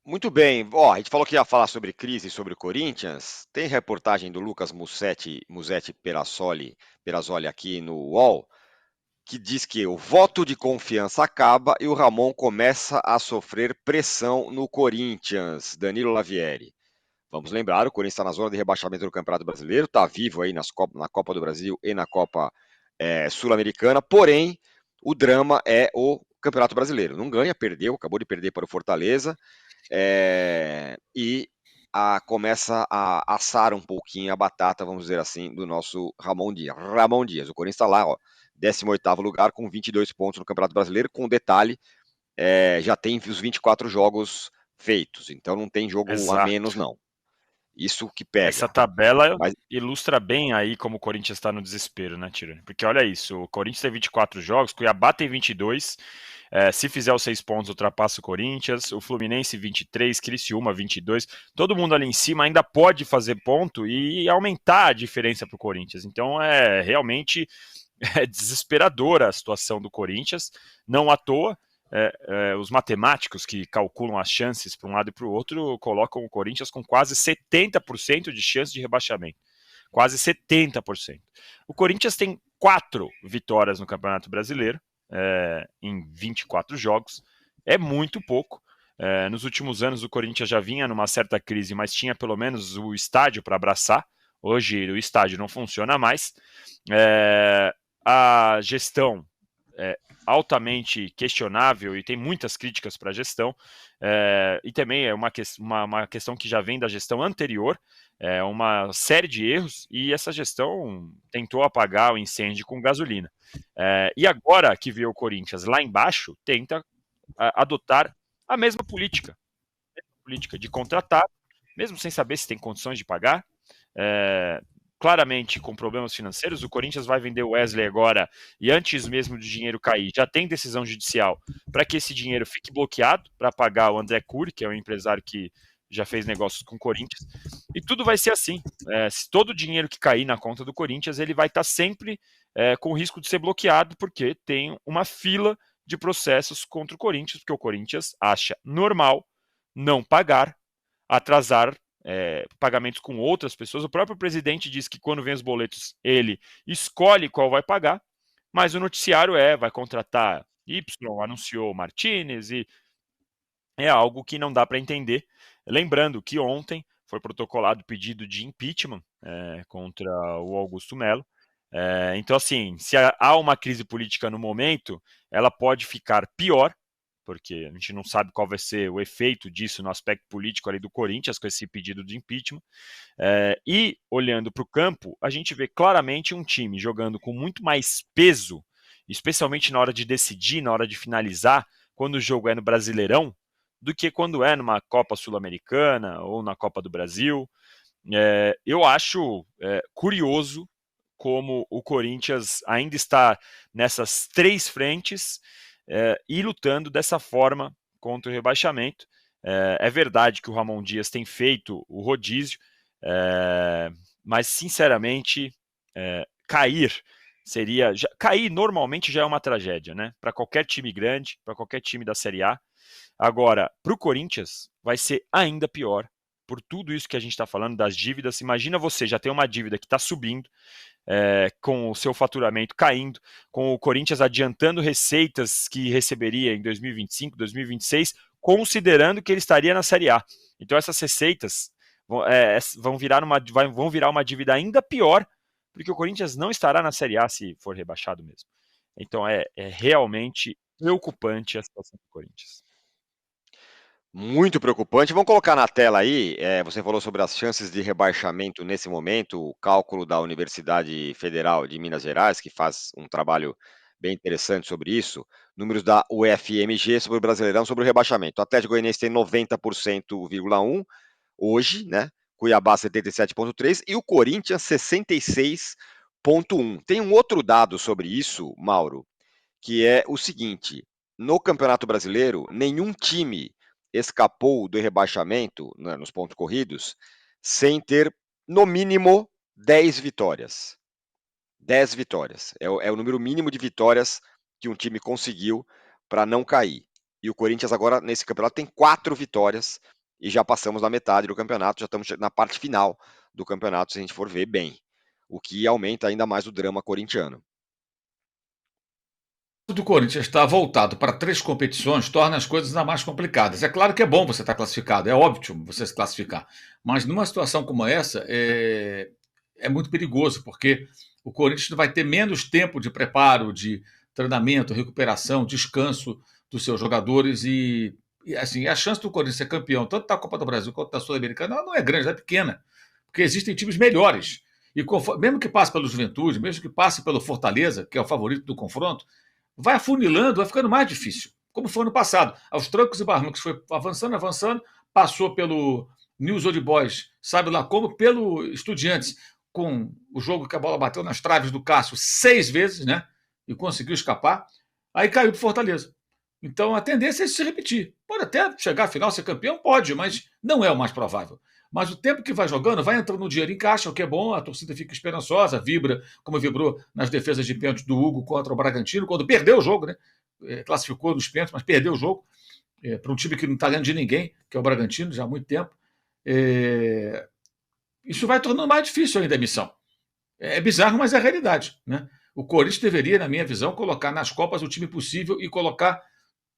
Muito bem. Ó, a gente falou que ia falar sobre crise sobre o Corinthians. Tem reportagem do Lucas Musetti Perazzoli aqui no UOL, que diz que o voto de confiança acaba e o Ramon começa a sofrer pressão no Corinthians. Danilo Lavieri. Vamos lembrar, o Corinthians está na zona de rebaixamento do Campeonato Brasileiro, está vivo aí na Copa do Brasil e na Copa Sul-Americana, porém, o drama é o Campeonato Brasileiro. Não ganha, perdeu, acabou de perder para o Fortaleza, e começa a assar um pouquinho a batata, vamos dizer assim, do nosso Ramon Dias. Ramon Dias, o Corinthians está lá, ó, 18º lugar com 22 pontos no Campeonato Brasileiro, com detalhe, já tem os 24 jogos feitos, então não tem jogo a menos Exato. não. Isso que Essa pega. tabela Mas ilustra bem aí como o Corinthians está no desespero, né, Tirone? Porque olha isso, o Corinthians tem 24 jogos, Cuiabá tem 22, se fizer os 6 pontos ultrapassa o Corinthians, o Fluminense 23, Criciúma 22, todo mundo ali em cima ainda pode fazer ponto e aumentar a diferença para o Corinthians. Então é realmente desesperadora a situação do Corinthians, não à toa. Os matemáticos que calculam as chances para um lado e para o outro colocam o Corinthians com quase 70% de chance de rebaixamento. Quase 70%. O Corinthians tem 4 vitórias no Campeonato Brasileiro, em 24 jogos. É muito pouco. Nos últimos anos o Corinthians já vinha numa certa crise, mas tinha pelo menos o estádio para abraçar. Hoje o estádio não funciona mais. A gestão é altamente questionável e tem muitas críticas para a gestão, e também é uma questão que já vem da gestão anterior, uma série de erros, e essa gestão tentou apagar o incêndio com gasolina. E agora que vê o Corinthians lá embaixo, tenta adotar a mesma política de contratar, mesmo sem saber se tem condições de pagar, é, claramente com problemas financeiros. O Corinthians vai vender o Wesley agora e antes mesmo do dinheiro cair, já tem decisão judicial para que esse dinheiro fique bloqueado para pagar o André Cury, que é um empresário que já fez negócios com o Corinthians. E tudo vai ser assim. Se todo o dinheiro que cair na conta do Corinthians, ele vai estar sempre com o risco de ser bloqueado, porque tem uma fila de processos contra o Corinthians, porque o Corinthians acha normal não pagar, atrasar pagamentos com outras pessoas. O próprio presidente diz que quando vem os boletos, ele escolhe qual vai pagar, mas o noticiário vai contratar Y, anunciou Martinez, e é algo que não dá para entender. Lembrando que ontem foi protocolado pedido de impeachment contra o Augusto Melo. Então, assim, se há uma crise política no momento, ela pode ficar pior, porque a gente não sabe qual vai ser o efeito disso no aspecto político ali do Corinthians com esse pedido de impeachment. E olhando para o campo, a gente vê claramente um time jogando com muito mais peso, especialmente na hora de decidir, na hora de finalizar, quando o jogo é no Brasileirão, do que quando é numa Copa Sul-Americana ou na Copa do Brasil. Eu acho curioso como o Corinthians ainda está nessas 3 frentes e lutando dessa forma contra o rebaixamento. É verdade que o Ramon Dias tem feito o rodízio, mas sinceramente cair cair normalmente já é uma tragédia, né? Para qualquer time grande, para qualquer time da Série A. Agora, para o Corinthians, vai ser ainda pior por tudo isso que a gente está falando das dívidas. Imagina você já tem uma dívida que está subindo, com o seu faturamento caindo, com o Corinthians adiantando receitas que receberia em 2025, 2026, considerando que ele estaria na Série A. Então essas receitas vão virar uma dívida ainda pior, porque o Corinthians não estará na Série A se for rebaixado mesmo. Então é realmente preocupante a situação do Corinthians. muito preocupante. Vamos colocar na tela aí, você falou sobre as chances de rebaixamento nesse momento, o cálculo da Universidade Federal de Minas Gerais, que faz um trabalho bem interessante sobre isso, números da UFMG sobre o Brasileirão, sobre o rebaixamento. O Atlético Goianiense tem 90,1% hoje, né? Cuiabá 77,3% e o Corinthians 66,1%. Tem um outro dado sobre isso, Mauro, que é o seguinte: no Campeonato Brasileiro, nenhum time escapou do rebaixamento, né, nos pontos corridos, sem ter, no mínimo, 10 vitórias. 10 vitórias. É o número mínimo de vitórias que um time conseguiu para não cair. E o Corinthians agora, nesse campeonato, tem 4 vitórias e já passamos da metade do campeonato, já estamos na parte final do campeonato, se a gente for ver bem, o que aumenta ainda mais o drama corintiano. Do Corinthians estar voltado para 3 competições torna as coisas ainda mais complicadas. É claro que é bom você estar classificado, é óbvio você se classificar, mas numa situação como essa é muito perigoso, porque o Corinthians vai ter menos tempo de preparo, de treinamento, recuperação, descanso dos seus jogadores e assim, a chance do Corinthians ser campeão, tanto da Copa do Brasil quanto da Sul-Americana, ela não é grande, ela é pequena, porque existem times melhores. E mesmo que passe pelo Juventude, mesmo que passe pelo Fortaleza, que é o favorito do confronto, vai afunilando, vai ficando mais difícil, como foi ano passado. Aos trancos e barrancos, foi avançando, avançando, passou pelo News Old Boys, sabe lá como, pelo Estudiantes, com o jogo que a bola bateu nas traves do Cássio 6 vezes, né? E conseguiu escapar. Aí caiu para Fortaleza. Então a tendência é isso se repetir. Pode até chegar à final, ser campeão, pode, mas não é o mais provável. Mas o tempo que vai jogando, vai entrando no dinheiro em caixa, o que é bom, a torcida fica esperançosa, vibra, como vibrou nas defesas de pênalti do Hugo contra o Bragantino, quando perdeu o jogo, né? Classificou nos pênaltis, mas perdeu o jogo para um time que não está ganhando de ninguém, que é o Bragantino, já há muito tempo. Isso vai tornando mais difícil ainda a missão. É bizarro, mas é a realidade, né? O Corinthians deveria, na minha visão, colocar nas Copas o time possível e colocar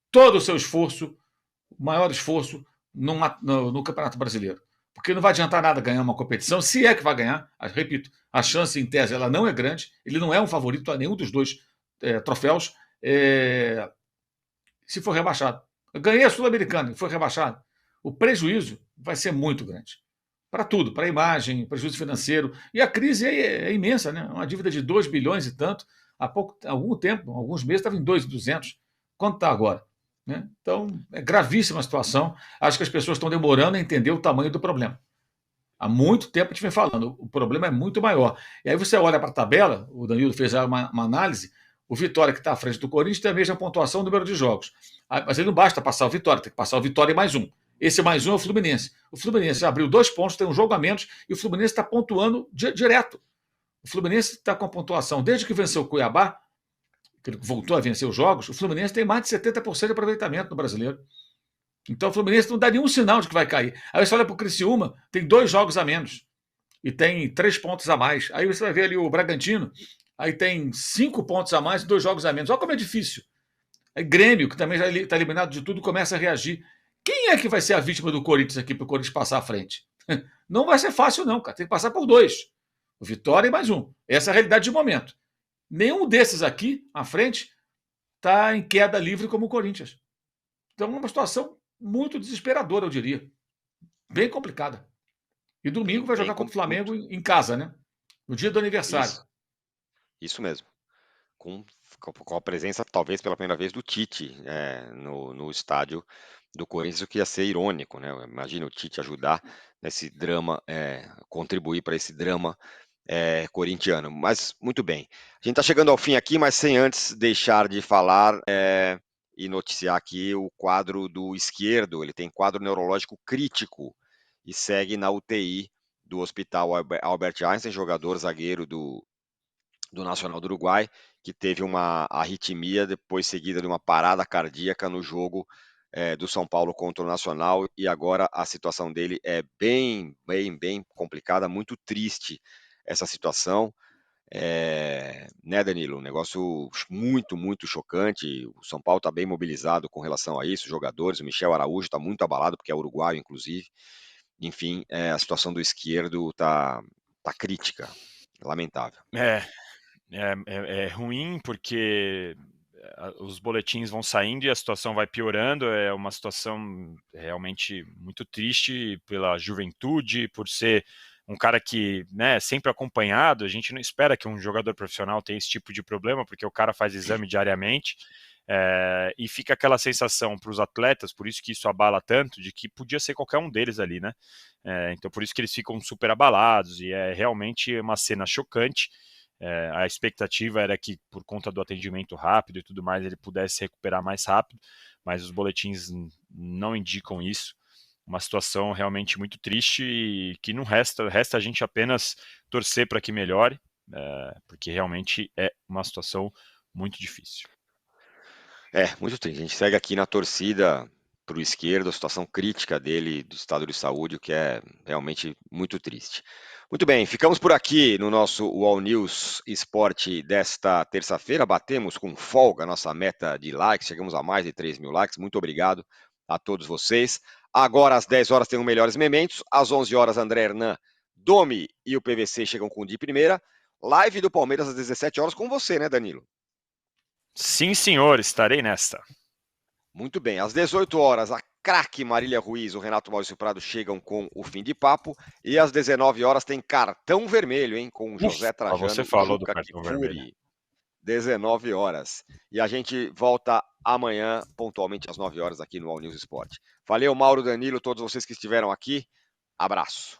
todo o seu esforço, o maior esforço, no Campeonato Brasileiro. Porque não vai adiantar nada ganhar uma competição, se é que vai ganhar. Repito, a chance, em tese, ela não é grande. Ele não é um favorito a nenhum dos dois troféus. Se for rebaixado. Eu ganhei a Sul-Americana e foi rebaixado. O prejuízo vai ser muito grande. Para tudo, para a imagem, prejuízo financeiro. E a crise é imensa, né? Uma dívida de 2 bilhões e tanto. Há algum tempo, alguns meses, estava em 2.200. Quanto está agora? Né? Então, é gravíssima a situação. Acho que as pessoas estão demorando a entender o tamanho do problema. Há muito tempo a gente vem falando, o problema é muito maior. E aí você olha para a tabela, o Danilo fez uma análise, o Vitória, que está à frente do Corinthians, tem a mesma pontuação, número de jogos. Mas ele não basta passar o Vitória, tem que passar o Vitória e mais um. Esse mais um é o Fluminense. O Fluminense abriu 2 pontos, tem um jogo a menos, e o Fluminense está pontuando direto. O Fluminense está com a pontuação, desde que venceu o Cuiabá, que ele voltou a vencer os jogos, o Fluminense tem mais de 70% de aproveitamento no Brasileiro. Então o Fluminense não dá nenhum sinal de que vai cair. Aí você olha para o Criciúma, tem 2 jogos a menos e tem 3 pontos a mais. Aí você vai ver ali o Bragantino, aí tem 5 pontos a mais e 2 jogos a menos. Olha como é difícil. Aí Grêmio, que também já está eliminado de tudo, começa a reagir. Quem é que vai ser a vítima do Corinthians aqui para o Corinthians passar à frente? Não vai ser fácil, não, cara. Tem que passar por 2. O Vitória e mais um. Essa é a realidade de momento. Nenhum desses aqui, à frente, está em queda livre como o Corinthians. Então é uma situação muito desesperadora, eu diria. Bem complicada. E domingo vai jogar contra o Flamengo em casa, né? No dia do aniversário. Isso mesmo. Com a presença, talvez pela primeira vez, do Tite no estádio do Corinthians, o que ia ser irônico, né? Imagina o Tite ajudar nesse drama, contribuir para esse drama corintiano. Mas, muito bem. A gente está chegando ao fim aqui, mas sem antes deixar de falar e noticiar aqui o quadro do esquerdo. Ele tem quadro neurológico crítico e segue na UTI do Hospital Albert Einstein, jogador zagueiro do Nacional do Uruguai, que teve uma arritmia depois seguida de uma parada cardíaca no jogo do São Paulo contra o Nacional, e agora a situação dele é bem complicada, muito triste essa situação. Né, Danilo? Um negócio muito chocante. O São Paulo está bem mobilizado com relação a isso, os jogadores, o Michel Araújo está muito abalado, porque é uruguaio, inclusive. Enfim, a situação do esquerdo está crítica, lamentável. É ruim porque os boletins vão saindo e a situação vai piorando. É uma situação realmente muito triste pela juventude, por ser um cara que, né, sempre acompanhado. A gente não espera que um jogador profissional tenha esse tipo de problema, porque o cara faz exame diariamente. E fica aquela sensação para os atletas, por isso que isso abala tanto, de que podia ser qualquer um deles ali, né? Então por isso que eles ficam super abalados, e é realmente uma cena chocante. A expectativa era que, por conta do atendimento rápido e tudo mais, ele pudesse se recuperar mais rápido, mas os boletins não indicam isso. Uma situação realmente muito triste e que não resta a gente apenas torcer para que melhore, porque realmente é uma situação muito difícil. Muito triste. A gente segue aqui na torcida para o esquerdo, a situação crítica dele, do estado de saúde, o que é realmente muito triste. Muito bem, ficamos por aqui no nosso All News Esporte desta terça-feira. Batemos com folga a nossa meta de likes, chegamos a mais de 3 mil likes. Muito obrigado a todos vocês. Agora, às 10 horas, tem o Melhores Mementos. Às 11 horas, André Hernan, Domi e o PVC chegam com o de primeira. Live do Palmeiras às 17 horas com você, né, Danilo? Sim, senhor, estarei nesta. Muito bem, às 18 horas, a craque Marília Ruiz e o Renato Maurício Prado chegam com o Fim de Papo. E às 19 horas tem Cartão Vermelho, hein? Com o José Trajano você falou do Juca cartão Kfouri. vermelho. 19 horas. E a gente volta amanhã, pontualmente às 9 horas, aqui no All News Esporte. Valeu, Mauro, Danilo, todos vocês que estiveram aqui. Abraço.